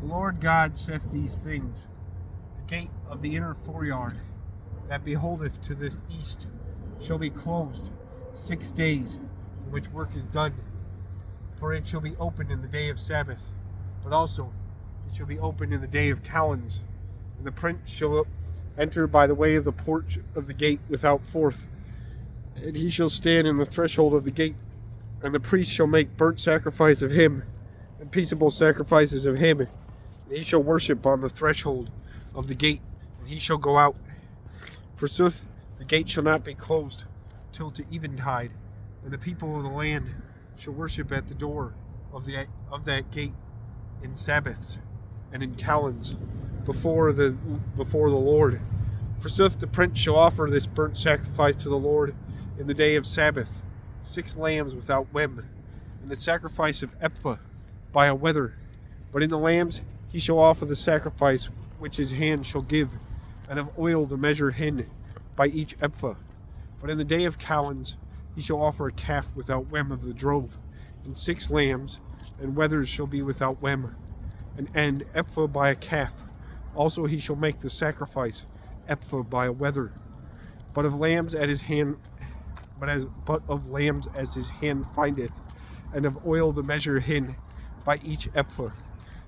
The Lord God saith these things. The gate of the inner foreyard that beholdeth to the east shall be closed 6 days, in which work is done. For it shall be opened in the day of Sabbath, but also it shall be opened in the day of calends. And the prince shall enter by the way of the porch of the gate without forth, and he shall stand in the threshold of the gate. And the priest shall make burnt sacrifice of him, and peaceable sacrifices of him. And he shall worship on the threshold of the gate, and he shall go out. Forsooth, the gate shall not be closed till to eventide, and the people of the land shall worship at the door of that gate in Sabbaths and in calends before the Lord. Forsooth, the prince shall offer this burnt sacrifice to the Lord in the day of Sabbath, 6 lambs without wem, and the sacrifice of ephah by a wether. But in the lambs he shall offer the sacrifice which his hand shall give, and of oil the measure hin by each ephah. But in the day of calends he shall offer a calf without wem of the drove, and 6 lambs, and wethers shall be without wem, and ephah by a calf. Also he shall make the sacrifice ephah by a wether. But of lambs as his hand findeth, and of oil the measure hin by each ephah.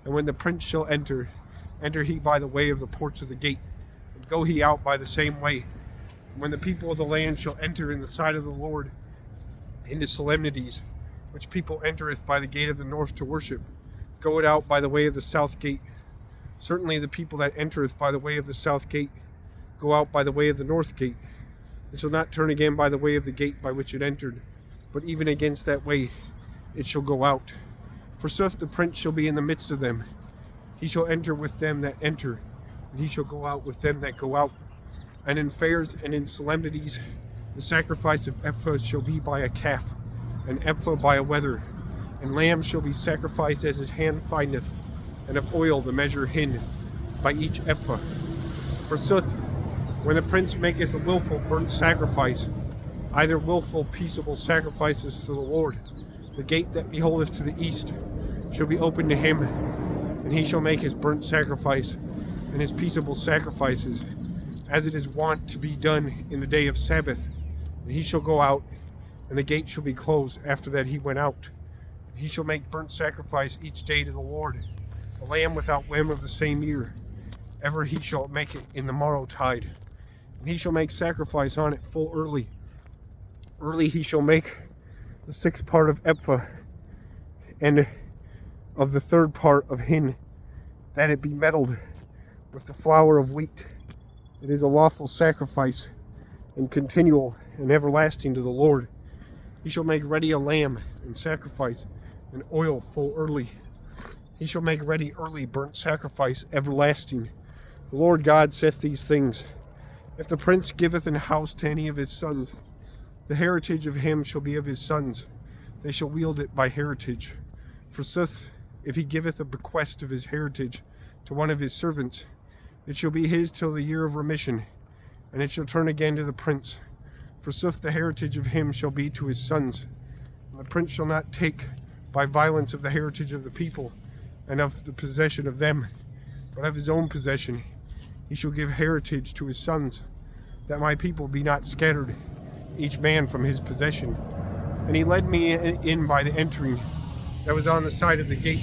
And when the prince shall enter he by the way of the porch of the gate, and go he out by the same way. And when the people of the land shall enter in the sight of the Lord into solemnities, which people entereth by the gate of the north to worship, go it out by the way of the south gate. Certainly the people that entereth by the way of the south gate go out by the way of the north gate. It shall not turn again by the way of the gate by which it entered, but even against that way it shall go out. Forsooth, the prince shall be in the midst of them. He shall enter with them that enter, and he shall go out with them that go out. And in fairs and in solemnities the sacrifice of ephah shall be by a calf, and ephah by a wether. And lambs shall be sacrificed as his hand findeth, and of oil the measure hin by each ephah. Forsooth, when the prince maketh a willful burnt sacrifice, either willful peaceable sacrifices to the Lord, the gate that beholdeth to the east shall be opened to him, and he shall make his burnt sacrifice and his peaceable sacrifices, as it is wont to be done in the day of Sabbath. And he shall go out, and the gate shall be closed after that he went out. And he shall make burnt sacrifice each day to the Lord, a lamb without wem of the same year. Ever he shall make it in the morrow tide. And he shall make sacrifice on it full early. Early he shall make the 6th part of ephah, and of the 3rd part of hin, that it be meddled with the flour of wheat. It is a lawful sacrifice, and continual and everlasting to the Lord. He shall make ready a lamb, and sacrifice, and oil full early. He shall make ready early burnt sacrifice everlasting. The Lord God saith these things. If the prince giveth an house to any of his sons, the heritage of him shall be of his sons. They shall wield it by heritage. Forsooth, if he giveth a bequest of his heritage to one of his servants, it shall be his till the year of remission, and it shall turn again to the prince. Forsooth, the heritage of him shall be to his sons. And the prince shall not take by violence of the heritage of the people, and of the possession of them, but of his own possession. He shall give heritage to his sons, that my people be not scattered, each man from his possession. And he led me in by the entering that was on the side of the gate,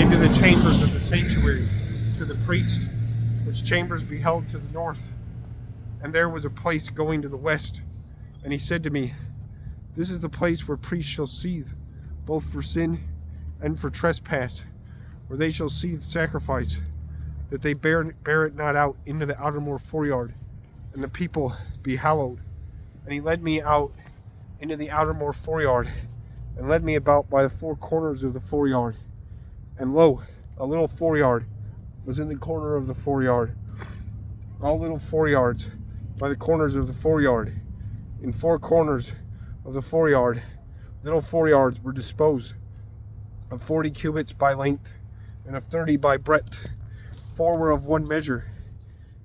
into the chambers of the sanctuary, to the priest, which chambers beheld to the north. And there was a place going to the west. And he said to me, This is the place where priests shall seethe, both for sin and for trespass, where they shall seethe sacrifice, that they bear it not out into the outermost foreyard, and the people be hallowed. And he led me out into the outermost foreyard, and led me about by the 4 corners of the foreyard. And lo, a little foreyard was in the corner of the foreyard. All little foreyards by the corners of the foreyard. In 4 corners of the foreyard, little foreyards were disposed, of 40 cubits by length, and of 30 by breadth. 4 were of one measure,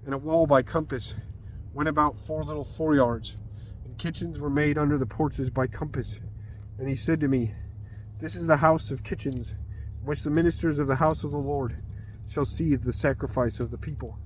and a wall by compass went about 4 little foreyards. And kitchens were made under the porches by compass. And he said to me, This is the house of kitchens, which the ministers of the house of the Lord shall see the sacrifice of the people.